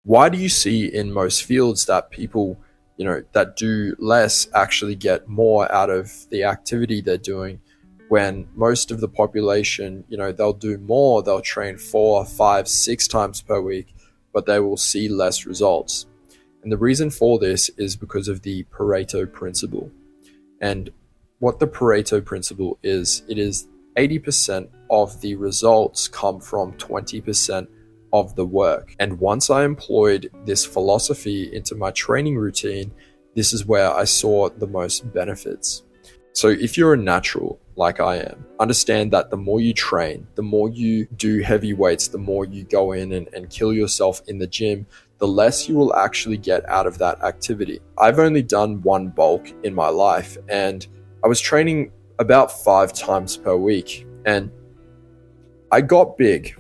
Why do you see in most fields that people, that do less actually get more out of the activity they're doing, when most of the population, they'll do more, they'll train 4, 5, 6 times per week, but they will see less results? And the reason for this is because of the Pareto principle. And what the Pareto principle is, it is 80% of the results come from 20% of the work. And once I employed this philosophy into my training routine, this is where I saw the most benefits. So if you're a natural like I am, understand that the more you train, the more you do heavy weights, the more you go in and kill yourself in the gym, the less you will actually get out of that activity. I've only done one bulk in my life, and I was training about 5 times per week, and I got big.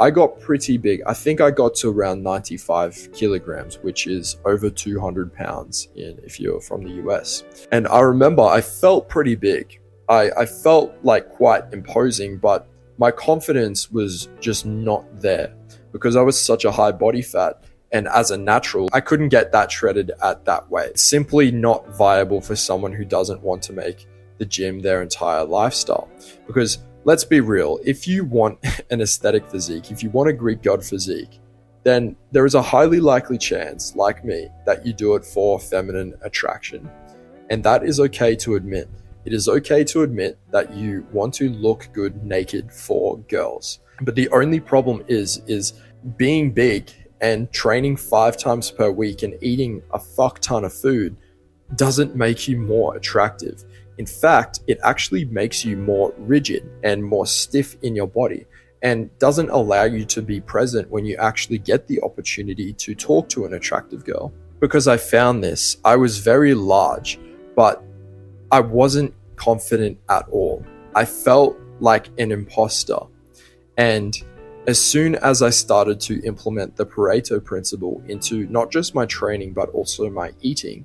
I got pretty big. I think I got to around 95 kilograms, which is over 200 pounds if you're from the US. And I remember I felt pretty big. I felt like quite imposing, but my confidence was just not there because I was such a high body fat. And as a natural, I couldn't get that shredded at that weight. It's simply not viable for someone who doesn't want to make the gym their entire lifestyle. Because let's be real, if you want an aesthetic physique, if you want a Greek god physique, then there is a highly likely chance, like me, that you do it for feminine attraction. And that is okay to admit. It is okay to admit that you want to look good naked for girls. But the only problem is being big and training 5 times per week and eating a fuck ton of food doesn't make you more attractive. In fact, it actually makes you more rigid and more stiff in your body and doesn't allow you to be present when you actually get the opportunity to talk to an attractive girl. Because I found this, I was very large, but I wasn't confident at all. I felt like an imposter. And as soon as I started to implement the Pareto principle into not just my training, but also my eating,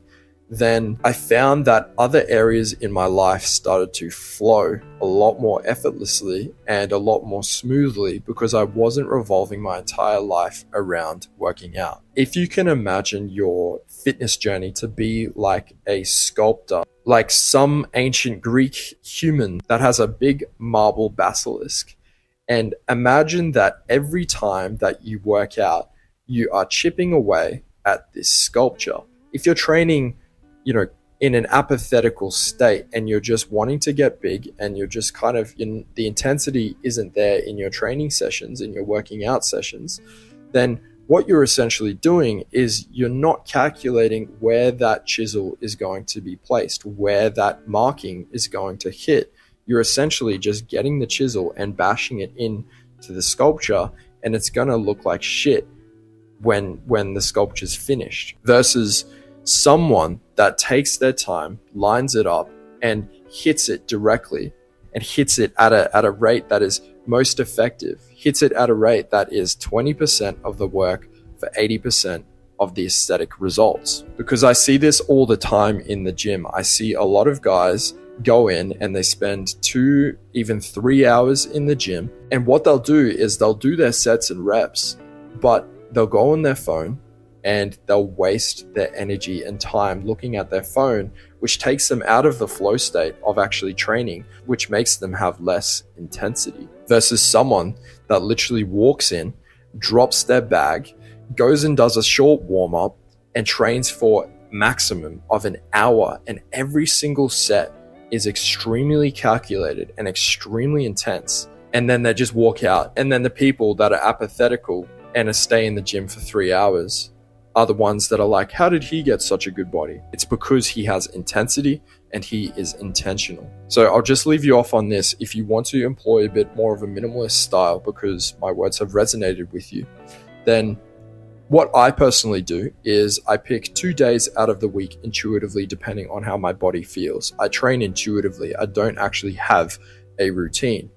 then I found that other areas in my life started to flow a lot more effortlessly and a lot more smoothly because I wasn't revolving my entire life around working out. If you can imagine your fitness journey to be like a sculptor, like some ancient Greek human that has a big marble basilisk, and imagine that every time that you work out, you are chipping away at this sculpture. If you're training, in an apathetical state and you're just wanting to get big and you're just kind of the intensity isn't there in your training sessions, in your working out sessions, then what you're essentially doing is you're not calculating where that chisel is going to be placed, where that marking is going to hit. You're essentially just getting the chisel and bashing it into the sculpture, and it's going to look like shit when the sculpture's finished, versus someone that takes their time, lines it up, and hits it directly, and hits it at a rate that is most effective, hits it at a rate that is 20% of the work for 80% of the aesthetic results. Because I see this all the time in the gym. I see a lot of guys go in and they spend 2, even 3 hours in the gym, and what they'll do is they'll do their sets and reps, but they'll go on their phone and they'll waste their energy and time looking at their phone, which takes them out of the flow state of actually training, which makes them have less intensity, versus someone that literally walks in, drops their bag, goes and does a short warm-up and trains for maximum of an hour, and every single set is extremely calculated and extremely intense, and then they just walk out. And then the people that are apathetical and stay in the gym for 3 hours are the ones that are like, how did he get such a good body? It's because he has intensity and he is intentional. So I'll just leave you off on this. If you want to employ a bit more of a minimalist style because my words have resonated with you, then what I personally do is I pick 2 days out of the week intuitively, depending on how my body feels. I train intuitively. I don't actually have a routine.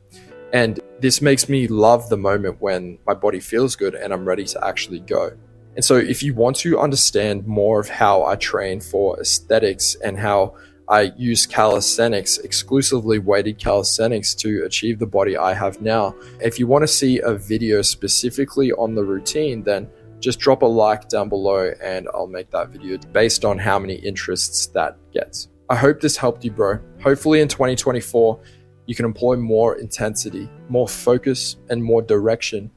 And this makes me love the moment when my body feels good and I'm ready to actually go. And so if you want to understand more of how I train for aesthetics and how I use calisthenics, exclusively weighted calisthenics, to achieve the body I have now, if you want to see a video specifically on the routine, then just drop a like down below and I'll make that video based on how many interests that gets. I hope this helped you, bro. Hopefully in 2024, you can employ more intensity, more focus, and more direction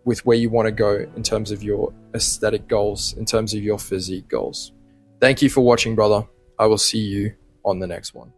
with where you want to go in terms of your aesthetic goals, in terms of your physique goals. Thank you for watching, brother. I will see you on the next one.